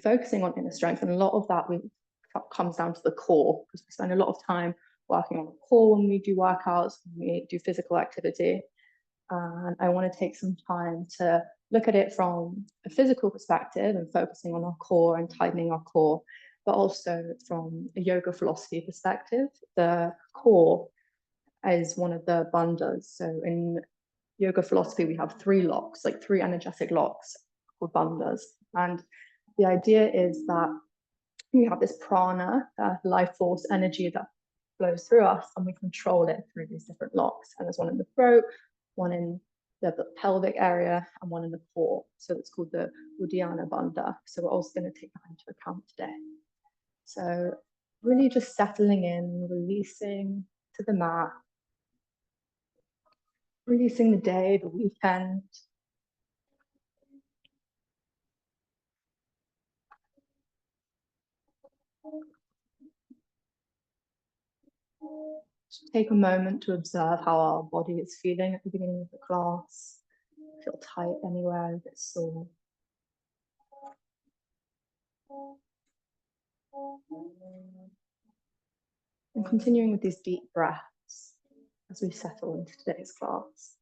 focusing on inner strength, and a lot of that comes down to the core, because we spend a lot of time working on the core when we do workouts, when we do physical activity. And I want to take some time to look at it from a physical perspective and focusing on our core and tightening our core, but also from a yoga philosophy perspective. The core is one of the bandhas. So in yoga philosophy, we have 3 locks, like 3 energetic locks called bandhas. And the idea is that we have this prana, life force energy that flows through us, and we control it through these different locks. And there's one in the throat, one in the pelvic area, and one in the core. So it's called the Uddiyana Bandha. So we're also going to take that into account today. So really just settling in, releasing to the mat, releasing the day, the weekend. Just take a moment to observe how our body is feeling at the beginning of the class. Feel tight anywhere, a bit sore. And continuing with these deep breaths as we settle into today's class.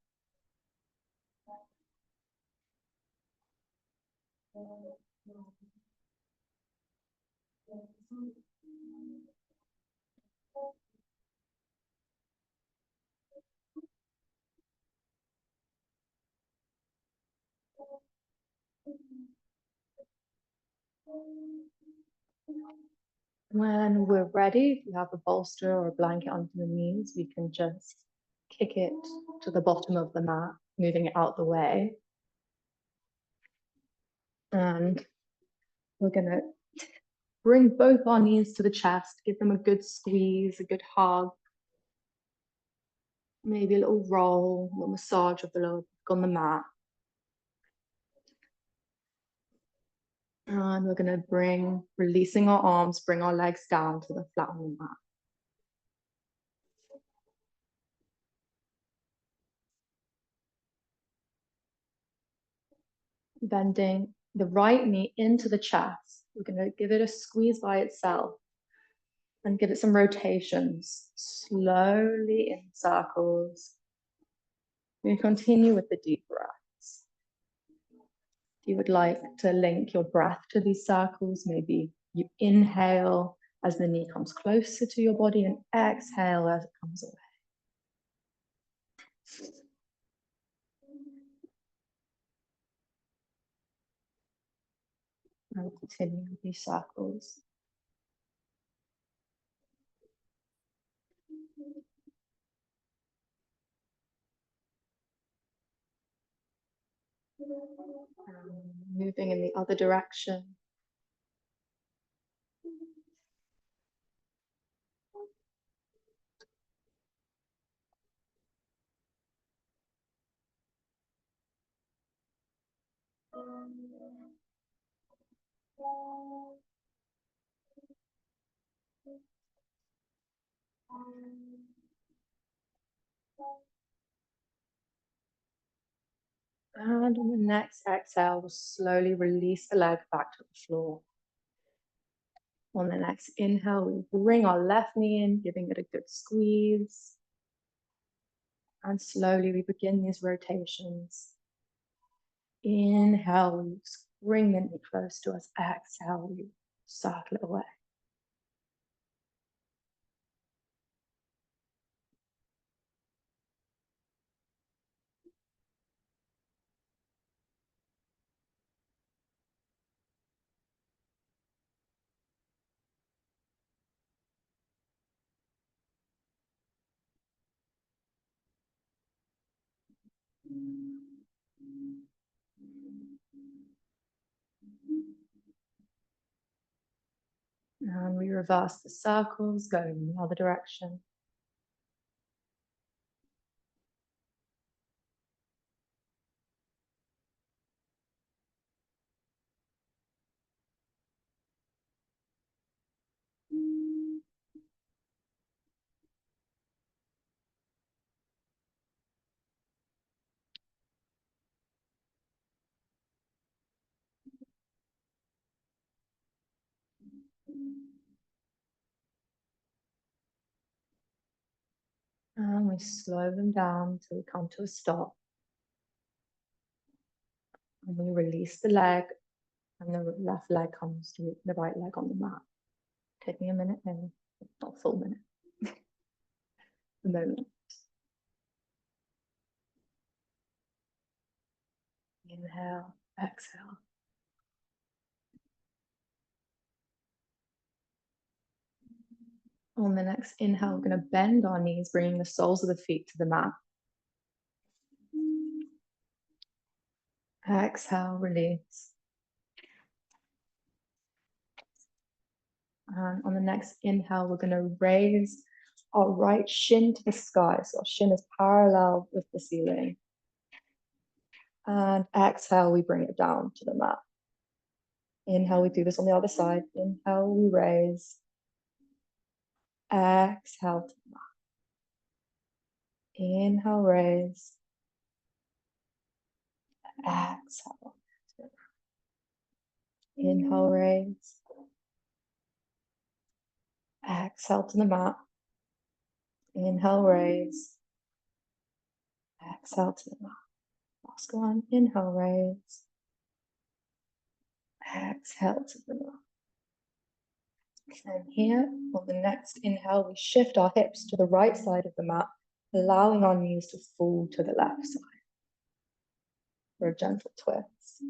When we're ready, if you have a bolster or a blanket under the knees, we can just kick it to the bottom of the mat, moving it out the way. And we're going to bring both our knees to the chest, give them a good squeeze, a good hug. Maybe a little roll, a little massage of the lower back on the mat. And we're going to releasing our arms, bring our legs down to the flat on the mat. Bending the right knee into the chest. We're going to give it a squeeze by itself and give it some rotations, slowly in circles. We continue with the deep breaths. If you would like to link your breath to these circles, maybe you inhale as the knee comes closer to your body and exhale as it comes away. And we'll continue with these circles. Moving in the other direction. And on the next exhale, we'll slowly release the leg back to the floor. On the next inhale, we bring our left knee in, giving it a good squeeze. And slowly we begin these rotations. Inhale, we bring the knee close to us. Exhale, we circle it away. And we reverse the circles, going in the other direction. And we slow them down till we come to a stop. And we release the leg, and the left leg comes to the right leg on the mat. Take me a minute, maybe not a full minute. A moment. Inhale, exhale. On the next inhale, we're going to bend our knees, bringing the soles of the feet to the mat. Exhale, release. And on the next inhale, we're going to raise our right shin to the sky. So our shin is parallel with the ceiling. And exhale, we bring it down to the mat. Inhale, we do this on the other side. Inhale, we raise. Exhale to the mat. Inhale, raise. Exhale. Inhale, raise. Exhale to the mat. Inhale, raise. Exhale to the mat. Last one. Inhale, raise. Exhale to the mat. And here, on the next inhale, we shift our hips to the right side of the mat, allowing our knees to fall to the left side for a gentle twist.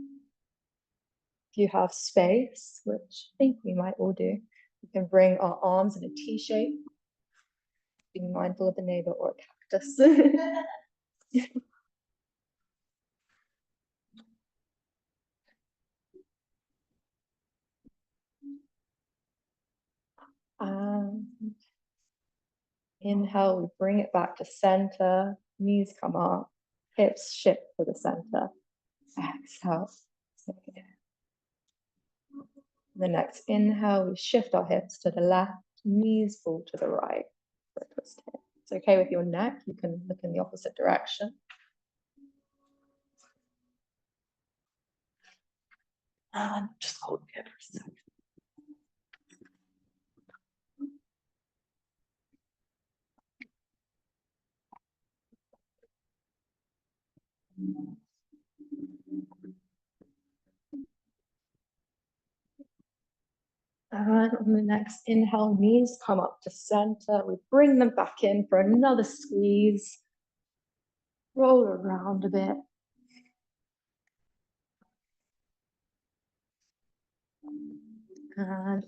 If you have space, which I think we might all do, we can bring our arms in a T shape, being mindful of the neighbor or a cactus. And inhale, we bring it back to center, knees come up, hips shift to the center. Exhale. The next inhale, we shift our hips to the left, knees fall to the right. It's okay with your neck, you can look in the opposite direction. And just hold here for a second. And on the next inhale, knees come up to center. We bring them back in for another squeeze. Roll around a bit. And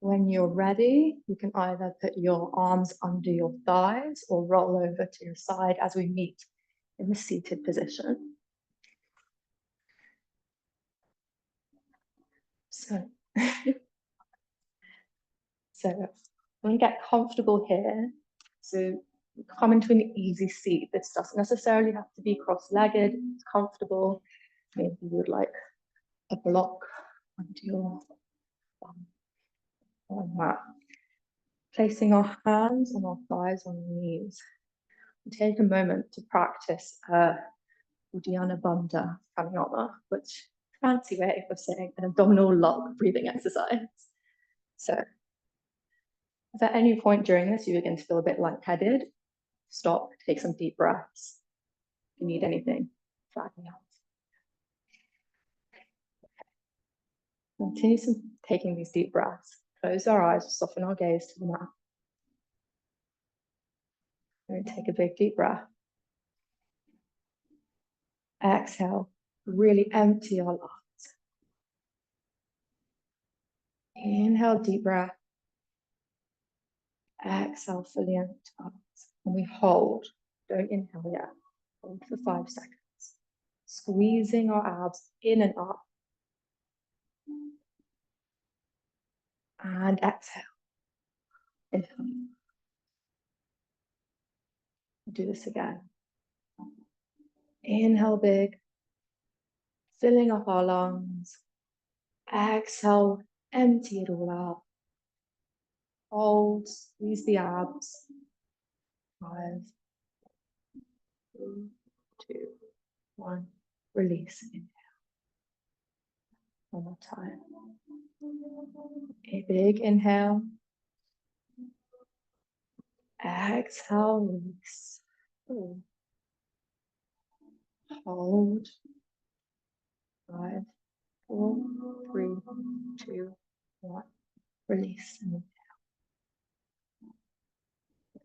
when you're ready, you can either put your arms under your thighs or roll over to your side as we meet in the seated position. So when you get comfortable here, so come into an easy seat. This doesn't necessarily have to be cross-legged, it's comfortable. Maybe you would like a block onto your mat. Placing our hands on our thighs on the knees. And take a moment to practice Uddiyana Bandha Pranayama, which fancy way of saying an abdominal lock breathing exercise. So if at any point during this you begin to feel a bit lightheaded, stop, take some deep breaths. If you need anything, flag me up. Continue taking these deep breaths. Close our eyes, soften our gaze to the mat. And take a big deep breath. Exhale, really empty our lungs. Inhale, deep breath. Exhale, fully empty our lungs. And we hold. Don't inhale yet. Hold for 5 seconds. Squeezing our abs in and up. And exhale. Inhale. Do this again. Inhale big, filling up our lungs. Exhale, empty it all out. Hold, squeeze the abs. 5, 4, 2, 1. Release. Inhale. One more time. A big inhale. Exhale, release. Hold. 5, 4, 3, 2, 1. Release.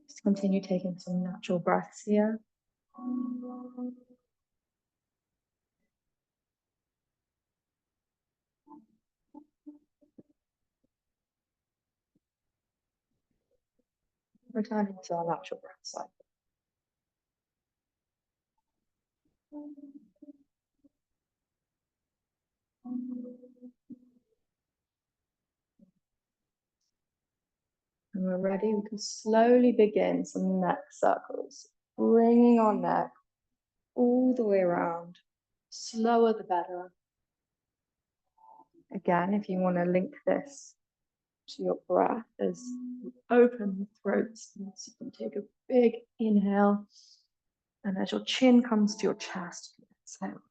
Just continue taking some natural breaths here. Returning to our natural breath cycle. And we're ready, we can slowly begin some neck circles, bringing our neck all the way around. Slower the better. Again, if you want to link this to your breath as you open the throat, so you can take a big inhale, and as your chin comes to your chest, exhale.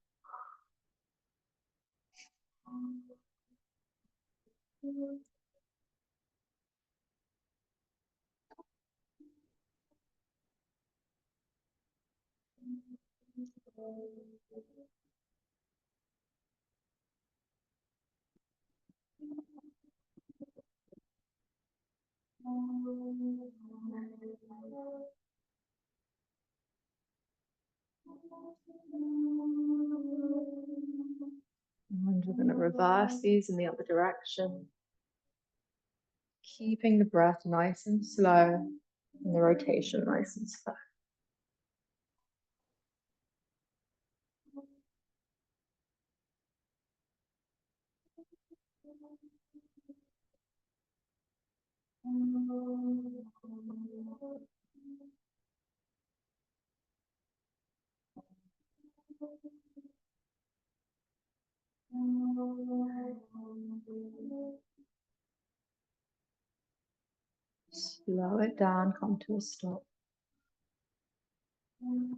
And we're going to reverse these in the other direction, keeping the breath nice and slow and the rotation nice and slow. Slow it down, come to a stop. And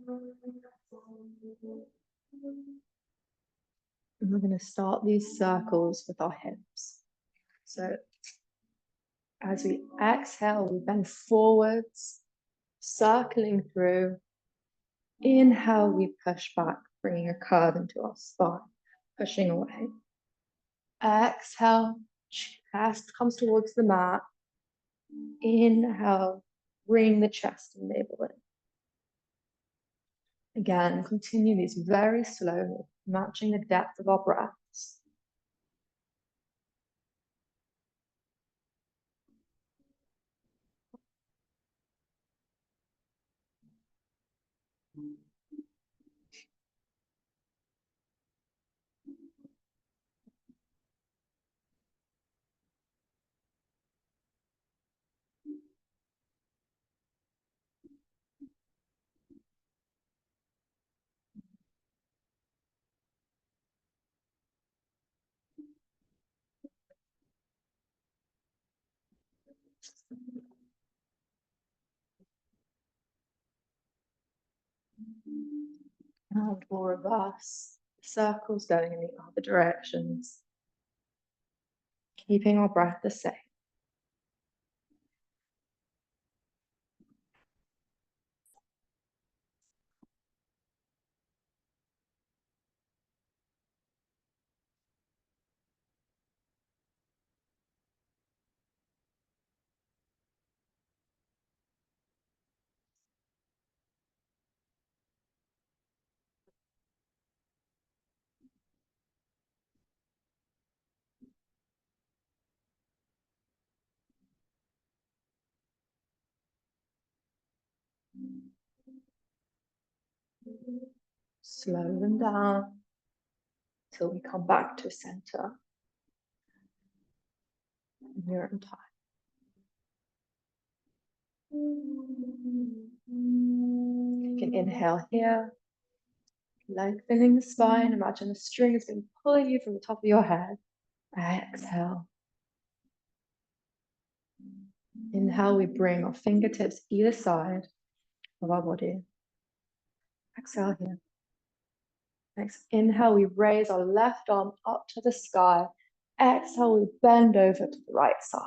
we're going to start these circles with our hips. So as we exhale, we bend forwards, circling through. Inhale, we push back, bringing a curve into our spine, pushing away. Exhale, chest comes towards the mat. Inhale, bring the chest and navel in. Again, continue these very slowly, matching the depth of our breaths. And we'll reverse circles going in the other directions, keeping our breath the same. Slow them down till we come back to center in your own time. You can inhale here, lengthening the spine. Imagine a string has been pulling you from the top of your head. Exhale. Inhale, we bring our fingertips either side of our body. Exhale here. Next inhale, we raise our left arm up to the sky Exhale, we bend over to the right side.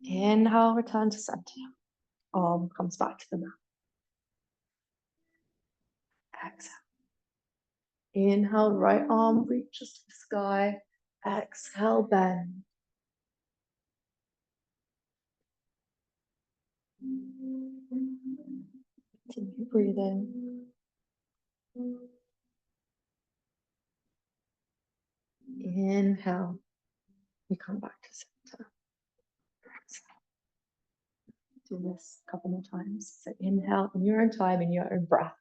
Inhale, return to center. Arm comes back to the mat. Exhale. Inhale, right arm reaches to the sky. Exhale, bend. Continue breathing. Inhale, we come back to center. Exhale. Do this a couple more times. So inhale in your own time, in your own breath.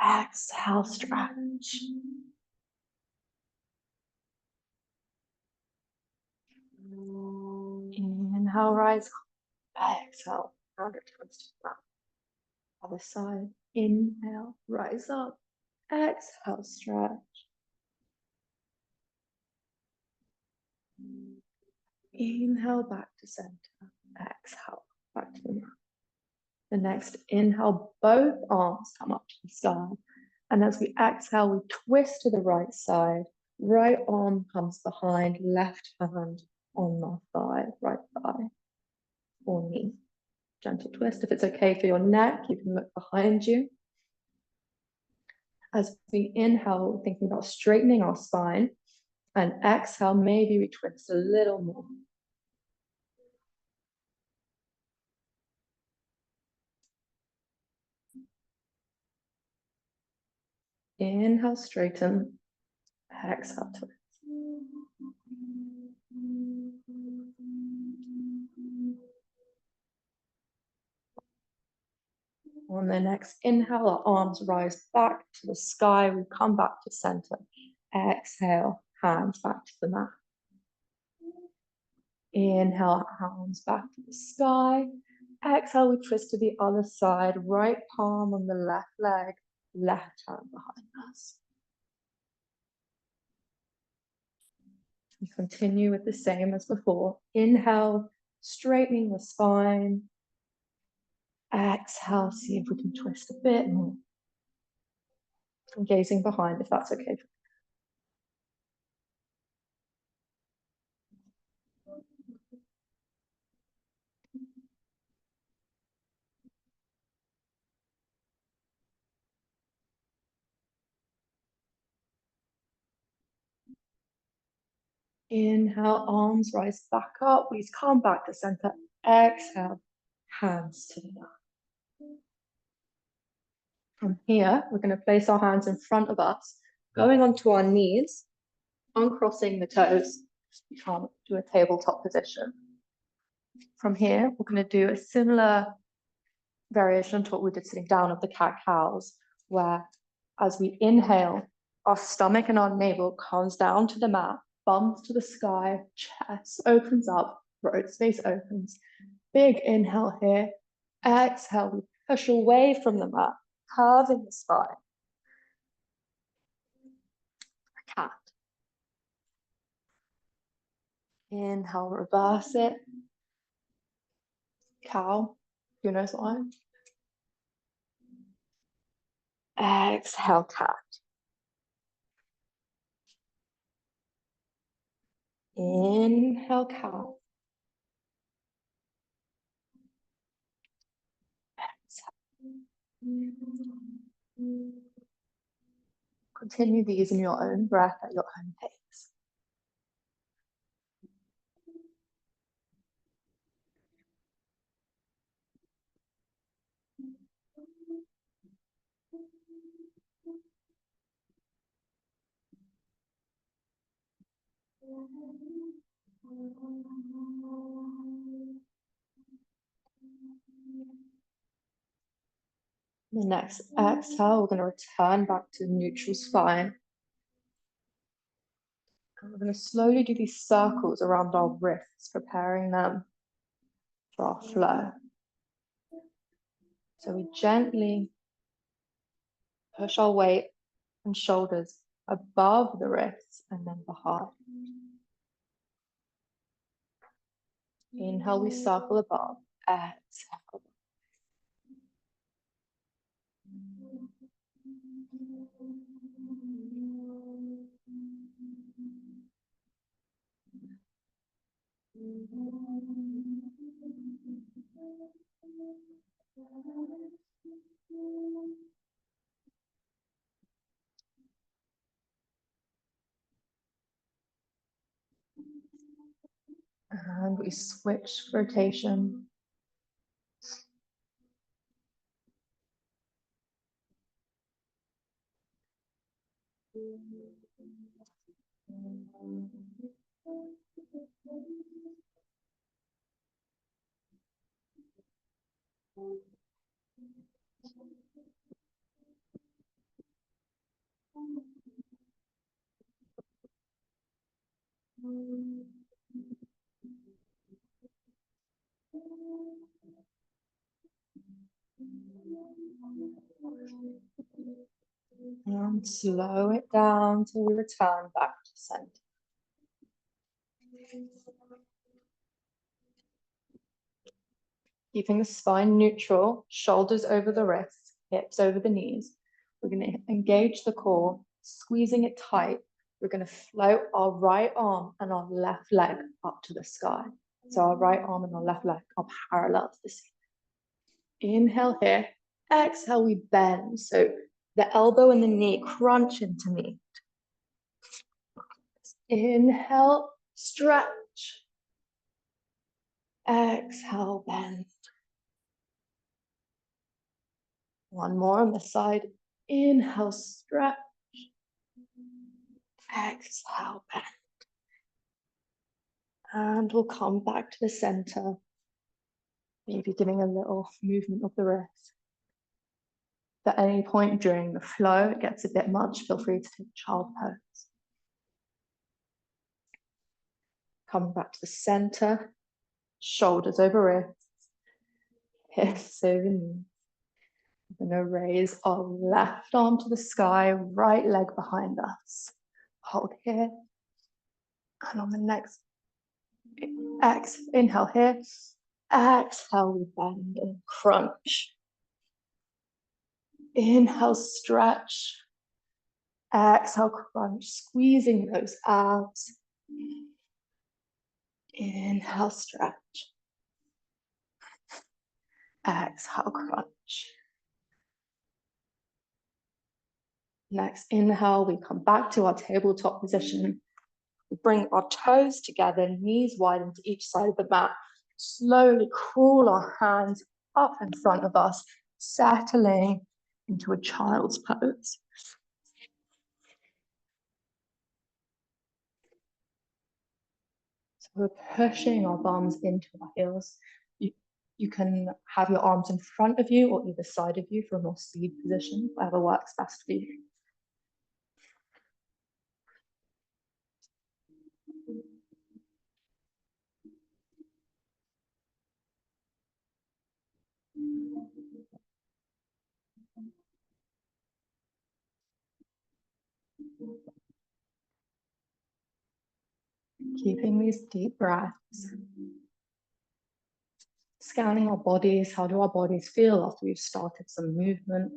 Exhale, stretch. Inhale, rise up. Exhale, round it towards the mat. Other side. Inhale, rise up. Exhale, stretch. Inhale, back to center. Exhale, back to the mat. The next inhale, both arms come up to the sky. And as we exhale, we twist to the right side. Right arm comes behind, left hand on the thigh, right thigh or knee. Gentle twist. If it's okay for your neck, you can look behind you. As we inhale, thinking about straightening our spine, and exhale, maybe we twist a little more. Inhale, straighten. Exhale, twist. On the next inhale, our arms rise back to the sky. We come back to center. Exhale, hands back to the mat. Inhale, hands back to the sky. Exhale, we twist to the other side. Right palm on the left leg, left hand behind us. We continue with the same as before. Inhale, straightening the spine. Exhale, see if we can twist a bit more. I'm gazing behind if that's okay. Inhale, arms rise back up. Please come back to center. Exhale, hands to the mat. From here, we're going to place our hands in front of us, going onto our knees, uncrossing the toes. You can't do a tabletop position. From here, we're going to do a similar variation to what we did sitting down of the cat-cows, where as we inhale, our stomach and our navel comes down to the mat, bumps to the sky, chest opens up, throat space opens. Big inhale here. Exhale, we push away from the mat, curving the spine. Cat. Inhale, reverse it. Cow. Who knows why? Exhale, cat. Inhale, cow. Continue these in your own breath at your own pace. The next exhale, we're going to return back to neutral spine. And we're going to slowly do these circles around our wrists, preparing them for our flow. So we gently push our weight and shoulders above the wrists and then behind. Inhale, we circle above. Exhale. And we switch rotation. And slow it down till we return back to center. Keeping the spine neutral, shoulders over the wrists, hips over the knees. We're going to engage the core, squeezing it tight. We're going to float our right arm and our left leg up to the sky. So our right arm and our left leg are parallel to the ceiling. Inhale here. Exhale, we bend. So the elbow and the knee crunch into me. Inhale, stretch. Exhale, bend. One more on the side. Inhale, stretch. Exhale, bend. And we'll come back to the center. Maybe giving a little movement of the wrist. If at any point during the flow it gets a bit much, feel free to take child pose. Come back to the center. Shoulders over wrists. Hips over knees. We're going to raise our left arm to the sky, right leg behind us. Hold here. And on the next inhale here. Exhale, we bend and crunch. Inhale, stretch. Exhale, crunch, squeezing those abs. Inhale, stretch. Exhale, crunch. Next inhale, we come back to our tabletop position. We bring our toes together, knees widen to each side of the mat. Slowly crawl our hands up in front of us, settling into a child's pose. So we're pushing our bums into our heels. You can have your arms in front of you or either side of you for a more seed position, whatever works best for you. Keeping these deep breaths. Scanning our bodies. How do our bodies feel after we've started some movement?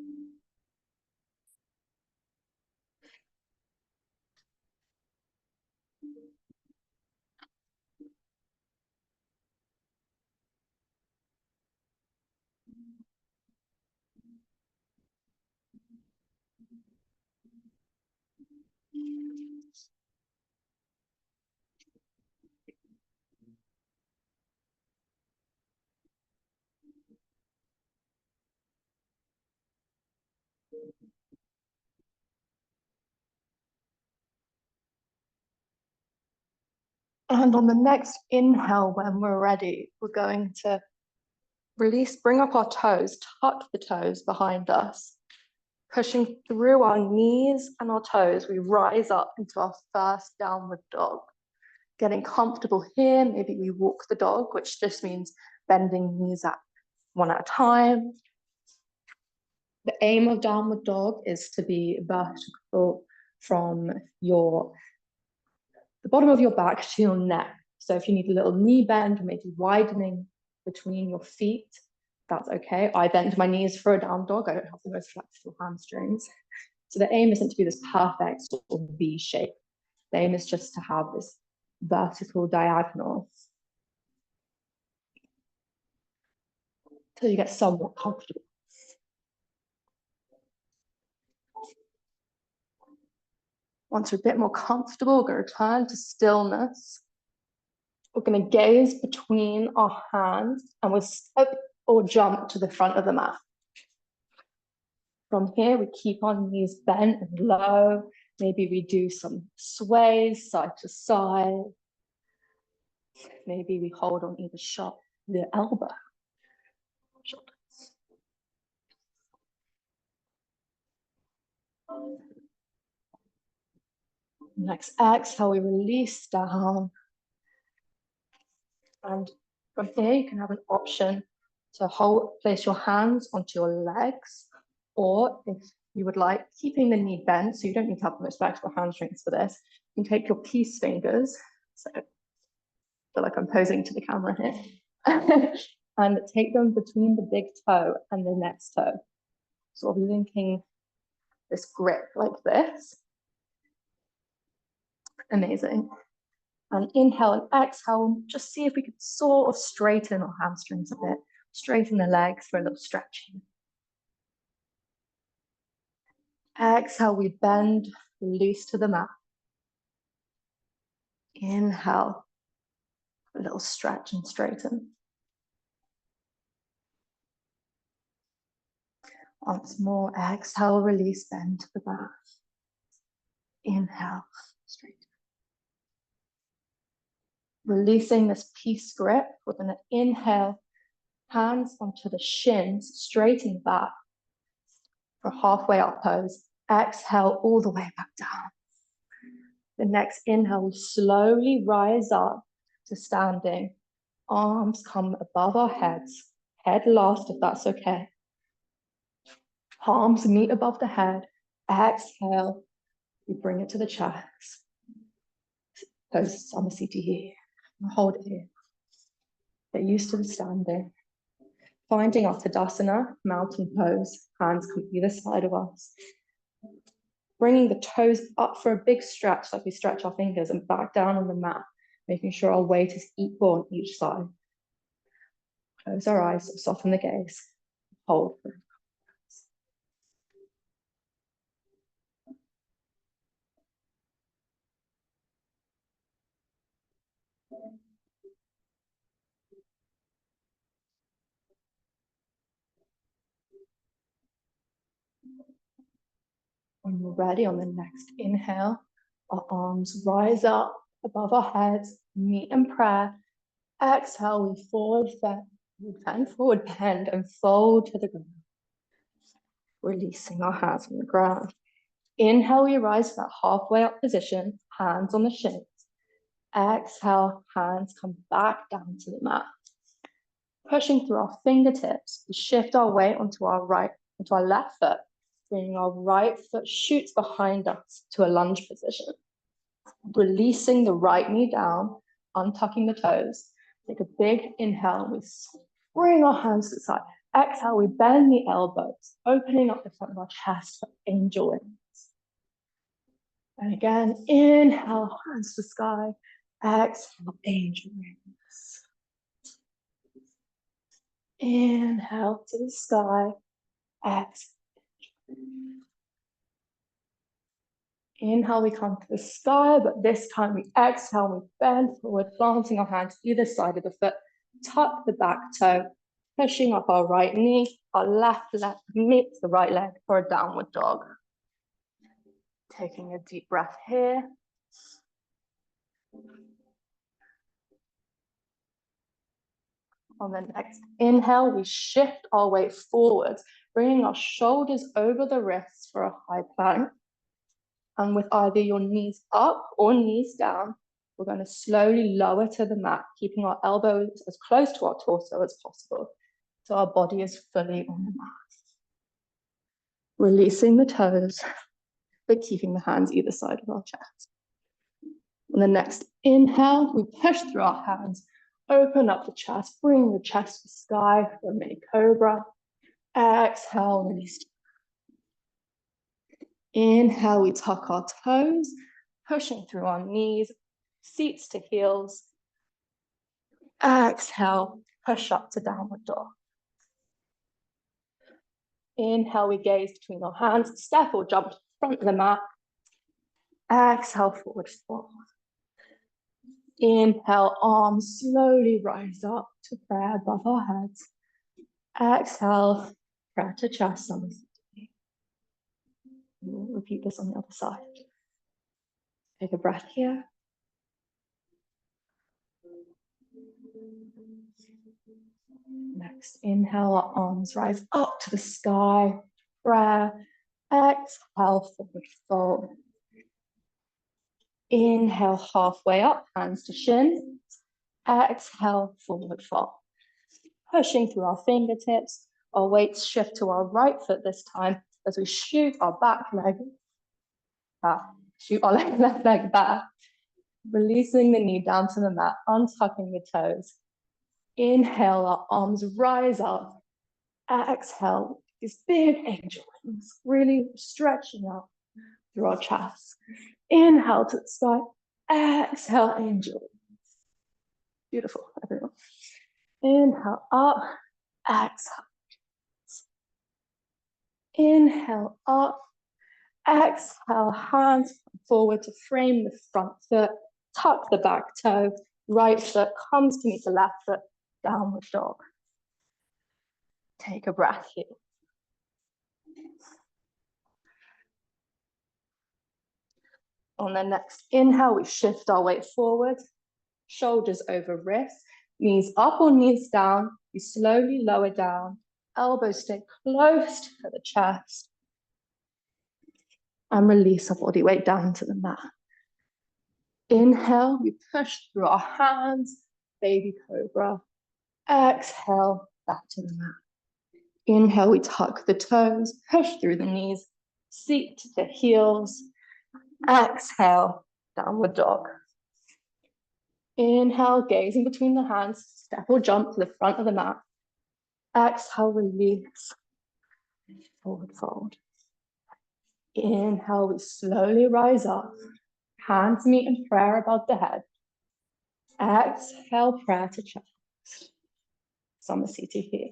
And on the next inhale, when we're ready, we're going to release, bring up our toes, tuck the toes behind us. Pushing through our knees and our toes, we rise up into our first downward dog. Getting comfortable here, maybe we walk the dog, which just means bending knees up one at a time. The aim of downward dog is to be vertical from the bottom of your back to your neck. So if you need a little knee bend, maybe widening between your feet, that's okay. I bend my knees for a down dog. I don't have the most flexible hamstrings. So the aim isn't to be this perfect sort of V shape. The aim is just to have this vertical diagonal till you get somewhat comfortable. Once you're a bit more comfortable, we're going to return to stillness. We're going to gaze between our hands and we'll step or jump to the front of the mat. From here, we keep our knees bent and low. Maybe we do some sways side to side. Maybe we hold on either the elbow. Next exhale, we release down. And from here, you can have an option to place your hands onto your legs, or if you would like, keeping the knee bent, so you don't need to have the most flexible hamstrings for this, you can take your peace fingers, so I feel like I'm posing to the camera here, and take them between the big toe and the next toe, sort of linking this grip like this. Amazing. And inhale and exhale, just see if we could sort of straighten our hamstrings a bit, straighten the legs for a little stretching. Exhale, we bend, release to the mat. Inhale, a little stretch and straighten. Once more, exhale, release, bend to the mat. Inhale, straighten. Releasing this peace grip, we're going to inhale, hands onto the shins, straighten back for halfway up pose. Exhale all the way back down. The next inhale, we slowly rise up to standing. Arms come above our heads. Head last, if that's okay. Palms meet above the head. Exhale, we bring it to the chest. Pose summer seated here. Hold it here. Get used to the standing. Finding our Tadasana, mountain pose. Hands come either side of us. Bringing the toes up for a big stretch, like we stretch our fingers, and back down on the mat, making sure our weight is equal on each side. Close our eyes, soften the gaze. Hold for when we're ready, on the next inhale, our arms rise up above our heads, meet in prayer. Exhale, we forward bend and fold to the ground. Releasing our hands from the ground. Inhale, we rise to that halfway up position, hands on the shins. Exhale, hands come back down to the mat. Pushing through our fingertips, we shift our weight onto our left foot, bringing our right foot shoots behind us to a lunge position. Releasing the right knee down, untucking the toes. Take a big inhale, we bring our hands to the side. Exhale, we bend the elbows, opening up the front of our chest for angel wings. And again, inhale, hands to the sky. Exhale, angel wings. Inhale to the sky. Exhale. Inhale, we come to the sky, but this time we exhale, we bend forward, planting our hands either side of the foot, tuck the back toe, pushing up our right knee, our left leg meets the right leg for a downward dog. Taking a deep breath here. On the next inhale, we shift our weight forwards, bringing our shoulders over the wrists for a high plank. And with either your knees up or knees down, we're going to slowly lower to the mat, keeping our elbows as close to our torso as possible, so our body is fully on the mat. Releasing the toes, but keeping the hands either side of our chest. On the next inhale, we push through our hands, open up the chest, bring the chest to the sky for a mini cobra. Exhale, release. Inhale, we tuck our toes, pushing through our knees, seats to heels. Exhale, push up to downward dog. Inhale, we gaze between our hands, step or jump to the front of the mat. Exhale, forward fold. Inhale, arms slowly rise up to prayer above our heads. Exhale, prayer to chest. We'll repeat this on the other side. Take a breath here. Next, inhale, our arms rise up to the sky. Prayer. Exhale, forward fold. Inhale, halfway up, hands to shin. Exhale, forward fold. Pushing through our fingertips. Our weights shift to our right foot this time as we shoot our back leg back. Shoot our left leg back. Releasing the knee down to the mat, untucking the toes. Inhale, our arms rise up. Exhale, these big angel wings, really stretching out through our chest. Inhale to the sky. Exhale, angel wings. Beautiful, everyone. Inhale up. Exhale. Inhale up. Exhale, hands forward to frame the front foot. Tuck the back toe. Right foot comes to meet the left foot. Downward dog. Take a breath here. On the next inhale, we shift our weight forward. Shoulders over wrists. Knees up or knees down. We slowly lower down. Elbows stay close to the chest. And release our body weight down to the mat. Inhale, we push through our hands. Baby cobra. Exhale, back to the mat. Inhale, we tuck the toes, push through the knees, seat to heels. Exhale, downward dog. Inhale, gazing between the hands, step or jump to the front of the mat. Exhale, release, forward fold. Inhale, we slowly rise up, hands meet in prayer above the head. Exhale, prayer to chest. Samasthiti here.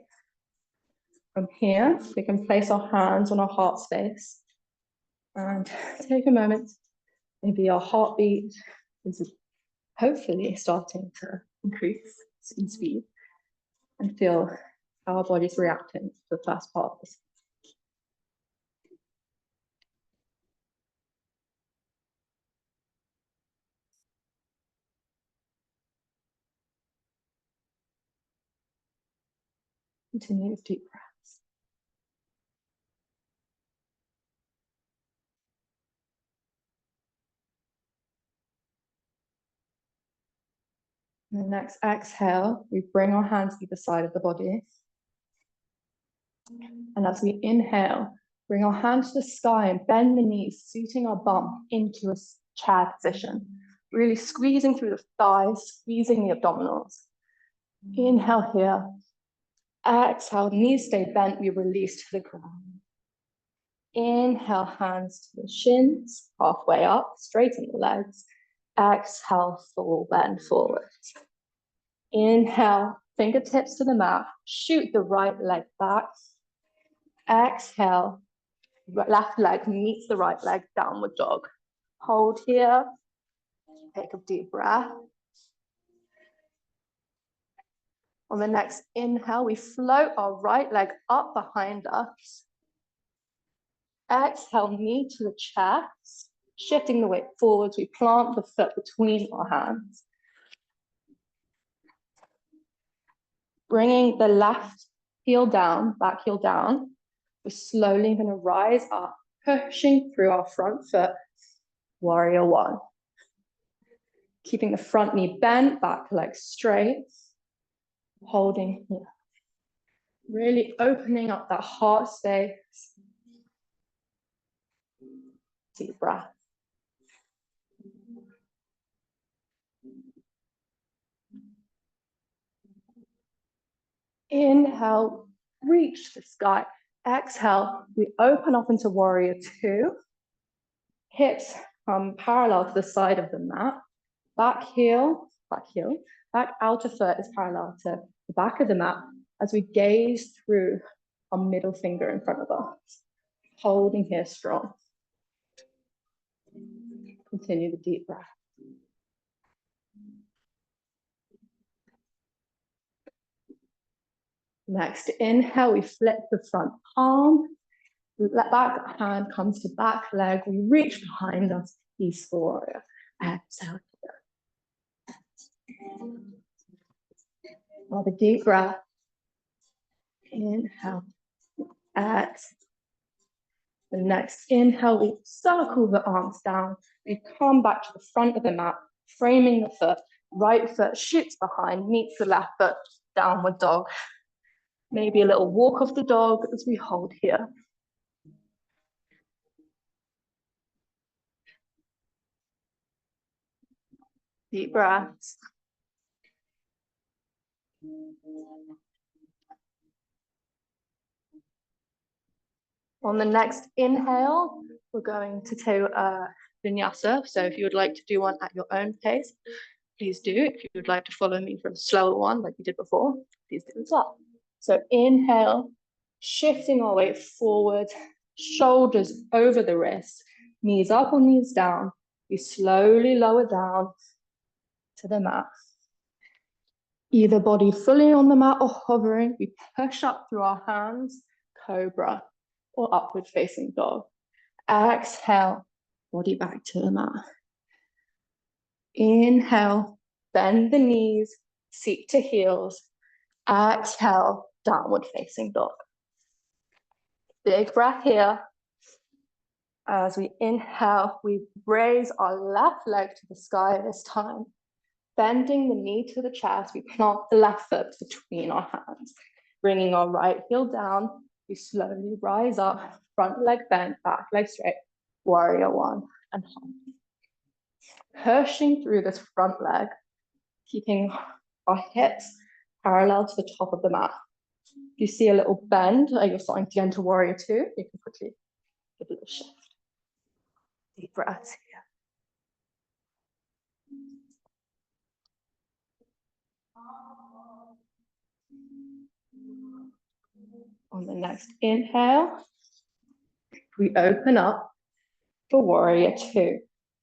From here, we can place our hands on our heart space and take a moment. Maybe our heartbeat is hopefully starting to increase in speed and feel how our body's reacting to the first part of this. Continue with deep breaths. And the next exhale, we bring our hands to the side of the body. And as we inhale, bring our hands to the sky and bend the knees, suiting our bum into a chair position. Really squeezing through the thighs, squeezing the abdominals. Inhale here. Exhale, knees stay bent, we release to the ground. Inhale, hands to the shins, halfway up, straighten the legs. Exhale, full bend forward. Inhale, fingertips to the mat, shoot the right leg back. Exhale, left leg meets the right leg, downward dog. Hold here, take a deep breath. On the next inhale, we float our right leg up behind us. Exhale, knee to the chest, shifting the weight forwards. We plant the foot between our hands. Bringing the left heel down, back heel down. We're slowly going to rise up, pushing through our front foot, warrior one. Keeping the front knee bent, back leg straight. Holding here. Really opening up that heart space. Deep breath. Inhale, reach the sky. Exhale, we open up into warrior two. Hips come parallel to the side of the mat. Back heel, back outer foot is parallel to the back of the mat as we gaze through our middle finger in front of us. Holding here strong. Continue the deep breath. Next, inhale, we flip the front palm. Back hand comes to back leg. We reach behind us, peaceful warrior. Exhale. Another deep breath. Inhale. Exhale. The next inhale, we circle the arms down. We come back to the front of the mat, framing the foot. Right foot shoots behind, meets the left foot, downward dog. Maybe a little walk of the dog as we hold here. Deep breaths. On the next inhale, we're going to do a vinyasa. So if you would like to do one at your own pace, please do. If you would like to follow me for a slower one like we did before, please do as well. So inhale, shifting our weight forward, shoulders over the wrists, knees up or knees down. We slowly lower down to the mat. Either body fully on the mat or hovering, we push up through our hands, cobra, or upward facing dog. Exhale, body back to the mat. Inhale, bend the knees, seat to heels. Exhale, downward facing dog. Big breath here. As we inhale, we raise our left leg to the sky this time. Bending the knee to the chest, we plant the left foot between our hands. Bringing our right heel down, we slowly rise up, front leg bent, back leg straight, warrior one, and hold. Pushing through this front leg, keeping our hips parallel to the top of the mat. If you see a little bend, you're starting to get into warrior two, you can quickly give a little shift. Deep breaths here. On the next inhale, we open up for warrior two.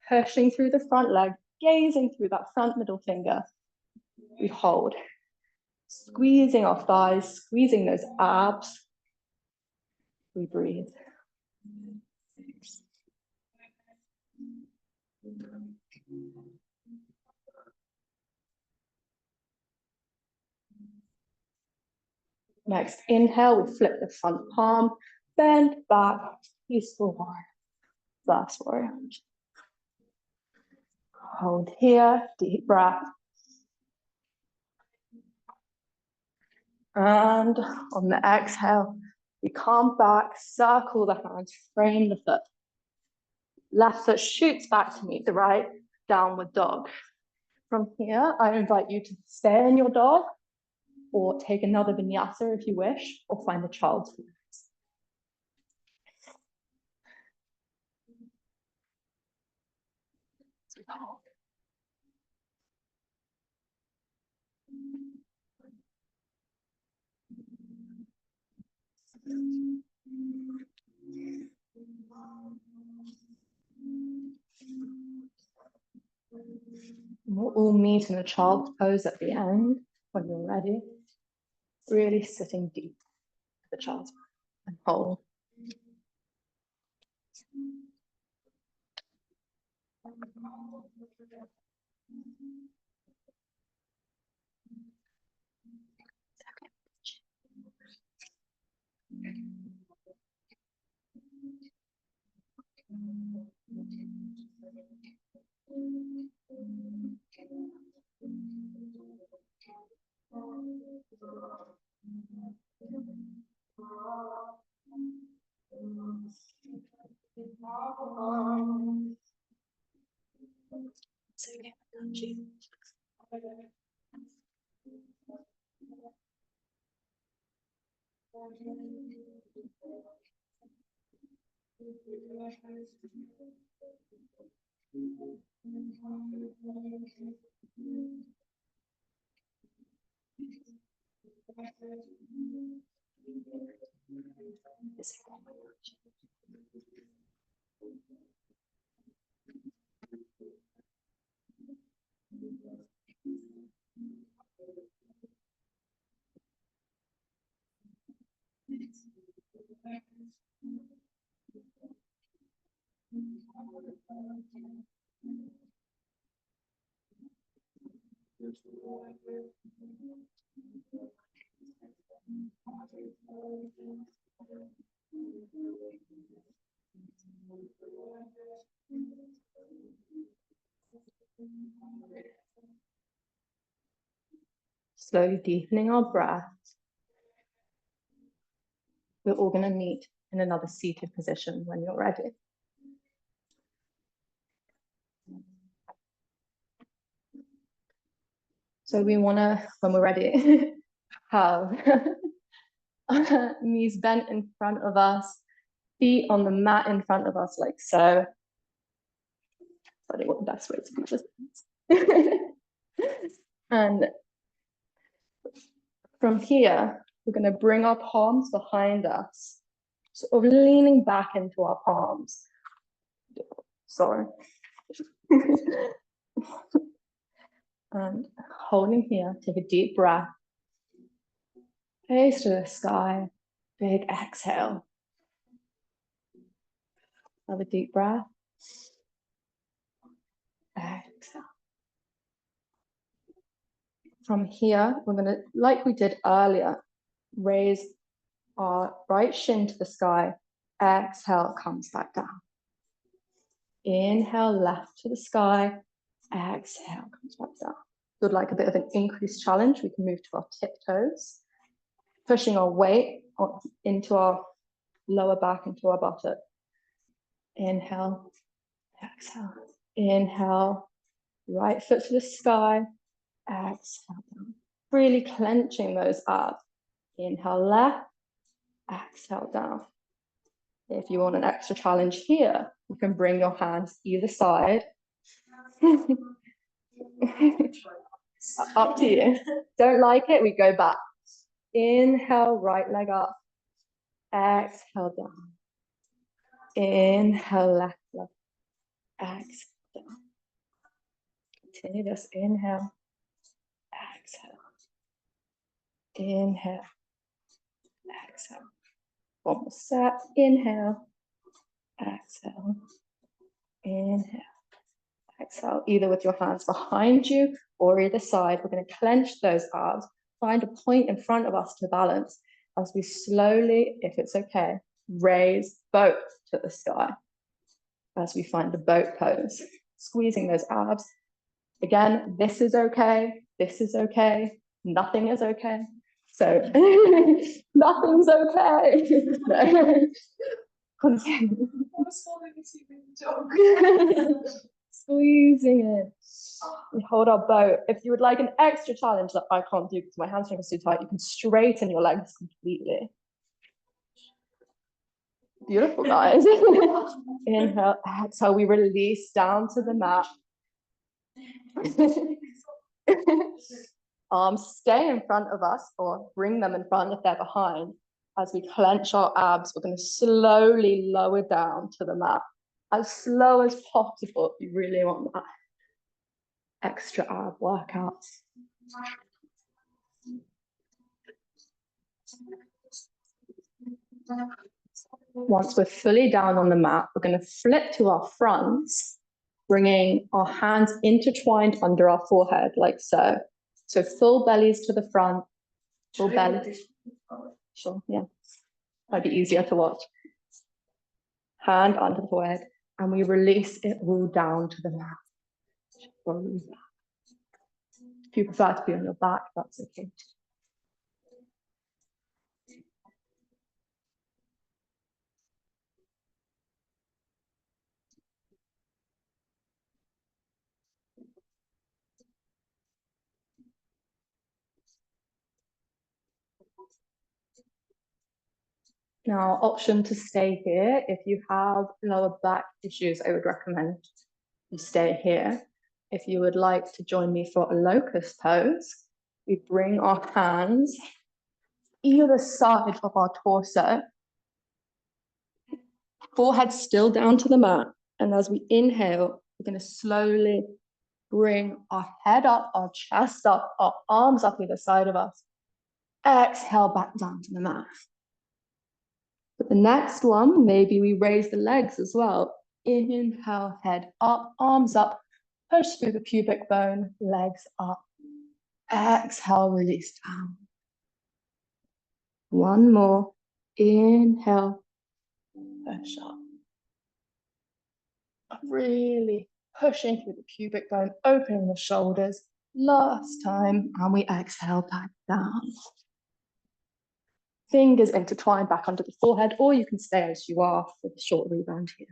Pushing through the front leg, gazing through that front middle finger. We hold. Squeezing our thighs, squeezing those abs. We breathe. Next inhale, we flip the front palm, bend back, peaceful warrior. Last warrior. Hold here, deep breath. And on the exhale, we come back, circle the hands, frame the foot. Left foot shoots back to meet the right, downward dog. From here, I invite you to stay in your dog or take another vinyasa if you wish, or find a child's pose. We'll all meet in a child's pose at the end when you're ready. Really sitting deep for the child's pose and hold. Slowly deepening our breath. We're all going to meet in another seated position when you're ready. So we want to, when we're ready, have knees bent in front of us, feet on the mat in front of us, like so. I don't know what the best way to do this. And from here, we're going to bring our palms behind us, sort of leaning back into our palms. Sorry. And holding here, take a deep breath. Face to the sky, big exhale. Have a deep breath. Exhale. From here, we're going to, like we did earlier, raise our right shin to the sky. Exhale, comes back down. Inhale, left to the sky. Exhale, comes back down. Would like a bit of an increased challenge, we can move to our tiptoes, pushing our weight into our lower back, into our buttock. Inhale, exhale. Inhale, right foot to the sky. Exhale down. Really clenching those abs. Inhale left, exhale down. If you want an extra challenge here, you can bring your hands either side. Up to you. Don't like it, we go back. Inhale, right leg up. Exhale down. Inhale, left leg. Exhale down. Continue this. Inhale. Exhale. Inhale. Exhale. One more set. Inhale. Exhale. Inhale. Exhale. Either with your hands behind you or either side. We're going to clench those abs. Find a point in front of us to balance as we slowly, if it's okay, raise both to the sky as we find the boat pose. Squeezing those abs. Again, this is okay. This is okay. Nothing is okay. So nothing's okay. Continue. Squeezing it. We hold our boat. If you would like an extra challenge that I can't do because my hamstring is too tight, you can straighten your legs completely. Beautiful, guys. Inhale, exhale, we release down to the mat. Arms stay in front of us or bring them in front if they're behind. As we clench our abs, we're going to slowly lower down to the mat. As slow as possible if you really want that extra ab workout. Once we're fully down on the mat, we're going to flip to our fronts, bringing our hands intertwined under our forehead, like so. So full bellies to the front, full belly. Sure, yeah. Might be easier to watch. Hand under the forehead, and we release it all down to the mat. If you prefer to be on your back, that's okay. Now, option to stay here. If you have lower back issues, I would recommend you stay here. If you would like to join me for a locust pose, we bring our hands either side of our torso, forehead still down to the mat. And as we inhale, we're going to slowly bring our head up, our chest up, our arms up either side of us. Exhale back down to the mat. But the next one, maybe we raise the legs as well. Inhale, head up, arms up, push through the pubic bone, legs up. Exhale, release down. One more. Inhale, push up. Really pushing through the pubic bone, opening the shoulders. Last time, and we exhale back down. Fingers intertwined back under the forehead, or you can stay as you are for the short rebound here.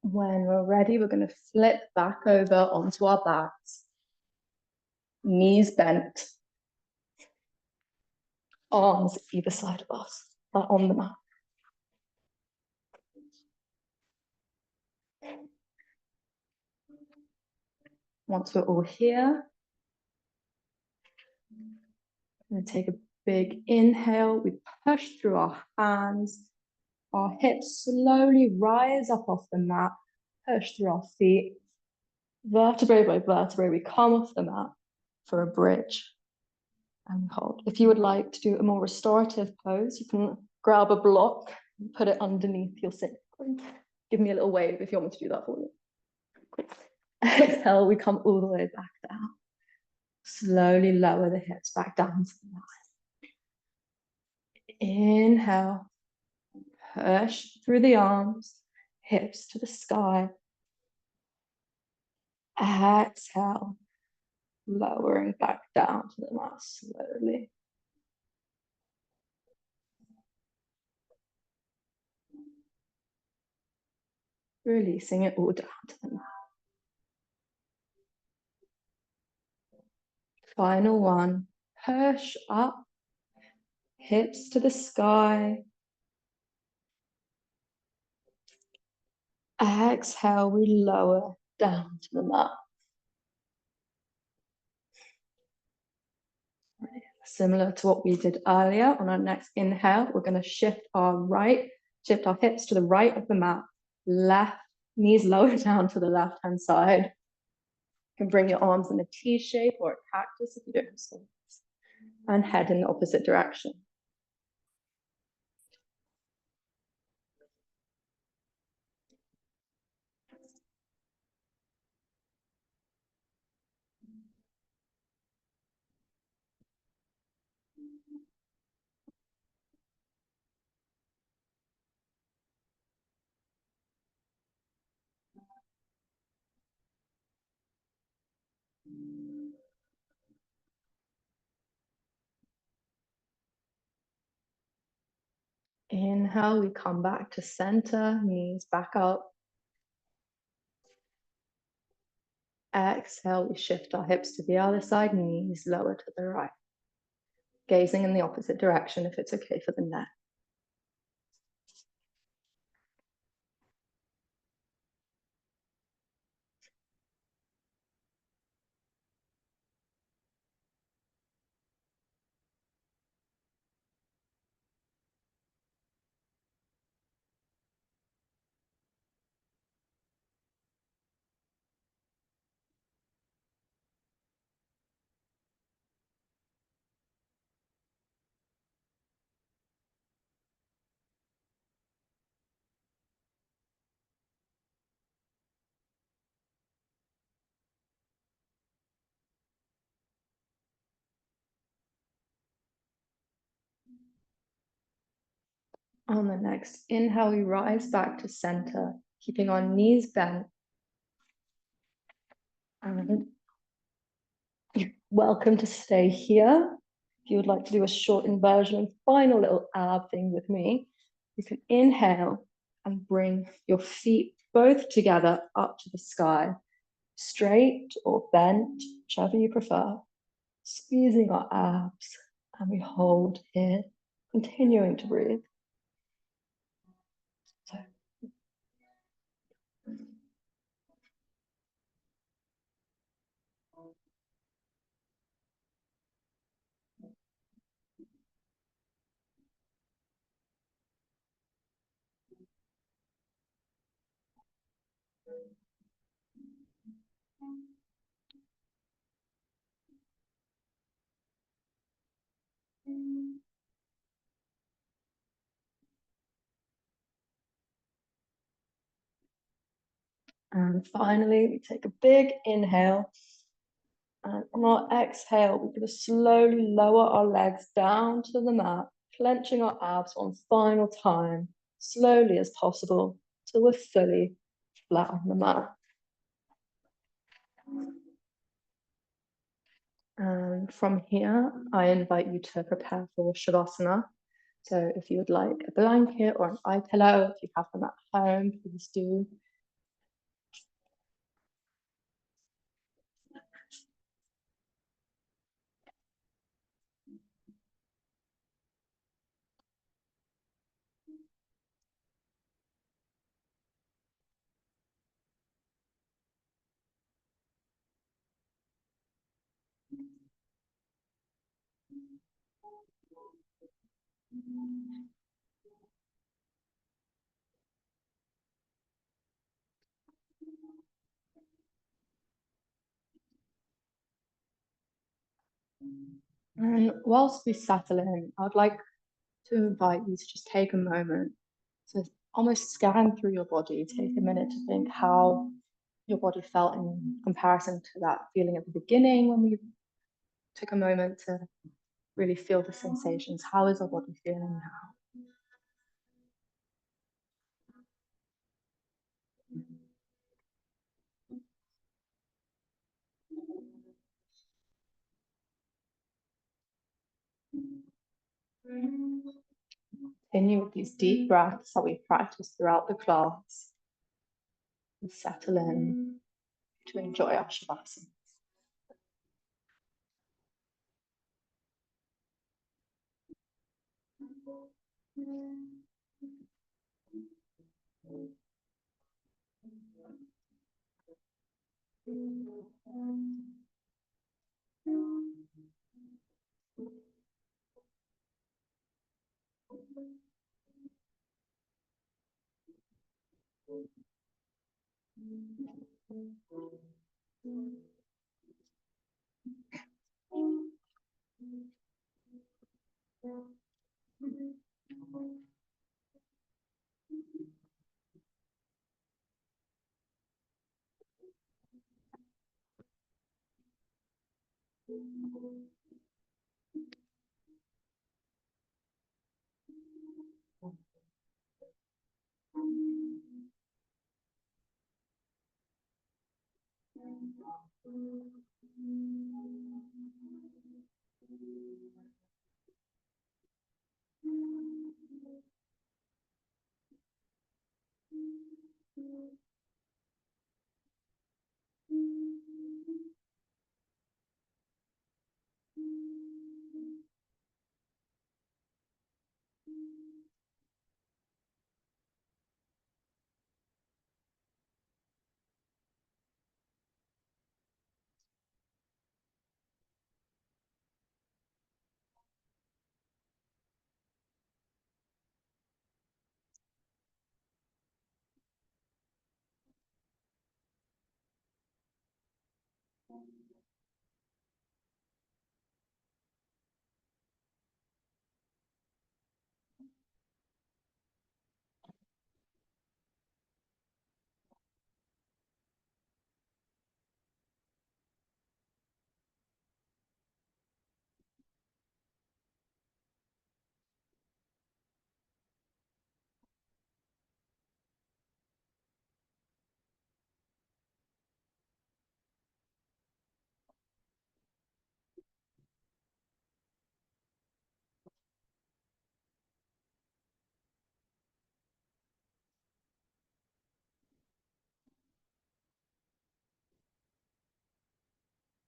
When we're ready, we're going to flip back over onto our backs. Knees bent. Arms either side of us, on the mat. Once we're all here, we're going to take a big inhale. We push through our hands. Our hips slowly rise up off the mat. Push through our feet. Vertebrae by vertebrae, we come off the mat for a bridge and hold. If you would like to do a more restorative pose, you can grab a block and put it underneath your sacrum. Give me a little wave if you want me to do that for you. Exhale, we come all the way back down. Slowly lower the hips back down to the mat. Inhale, push through the arms, hips to the sky. Exhale, lowering back down to the mat slowly. Releasing it all down to the mat. Final one, push up, hips to the sky. Exhale, we lower down to the mat. Similar to what we did earlier, on our next inhale, we're going to shift our hips to the right of the mat, left, knees lower down to the left-hand side. You can bring your arms in a T shape or a cactus if you don't have space, and head in the opposite direction. Inhale, we come back to center, knees back up. Exhale, we shift our hips to the other side, knees lower to the right. Gazing in the opposite direction if it's okay for the neck. On the next inhale, we rise back to center, keeping our knees bent. And you're welcome to stay here. If you would like to do a short inversion and final little ab thing with me, you can inhale and bring your feet both together up to the sky, straight or bent, whichever you prefer, squeezing our abs, and we hold here, continuing to breathe. So. And finally, we take a big inhale. And on our exhale, we're going to slowly lower our legs down to the mat, clenching our abs one final time, slowly as possible, till we're fully flat on the mat. And from here, I invite you to prepare for Shavasana. So if you would like a blanket or an eye pillow, if you have them at home, please do. And whilst we settle in, I'd like to invite you to just take a moment to almost scan through your body, take a minute to think how your body felt in comparison to that feeling at the beginning when we took a moment to really feel the sensations. How is our body feeling now? Continue with these deep breaths that we practice throughout the class and settle in to enjoy our Shavasana.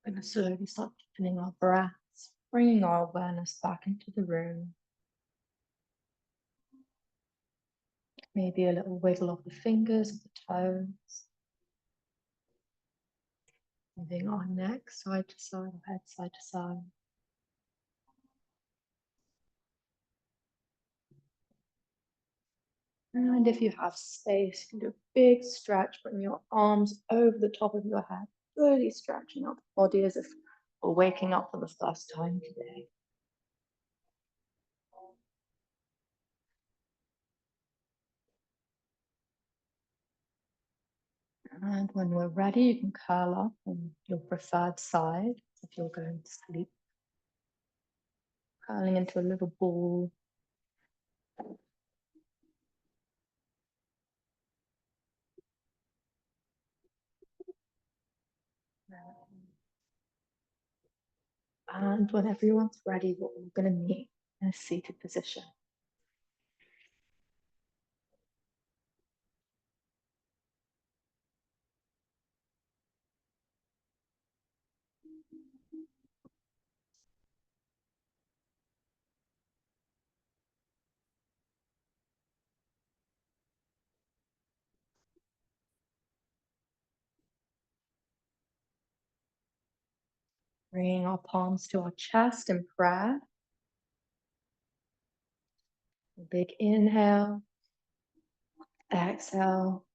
We're going to slowly start deepening our breaths, bringing our awareness back into the room. Maybe a little wiggle of the fingers, of the toes. Moving our neck side to side, head side to side. And if you have space, you can do a big stretch, bring your arms over the top of your head, slowly stretching out the body as if we're waking up for the first time today. And when we're ready, you can curl up on your preferred side if you're going to sleep. Curling into a little ball. And when everyone's ready, we're all going to meet in a seated position. Bringing our palms to our chest in prayer. A big inhale. Exhale.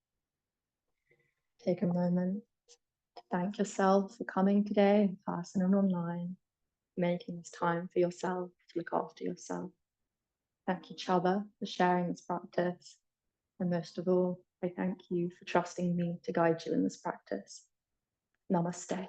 Take a moment to thank yourself for coming today in person and online, making this time for yourself to look after yourself. Thank each other for sharing this practice. And most of all, I thank you for trusting me to guide you in this practice. Namaste.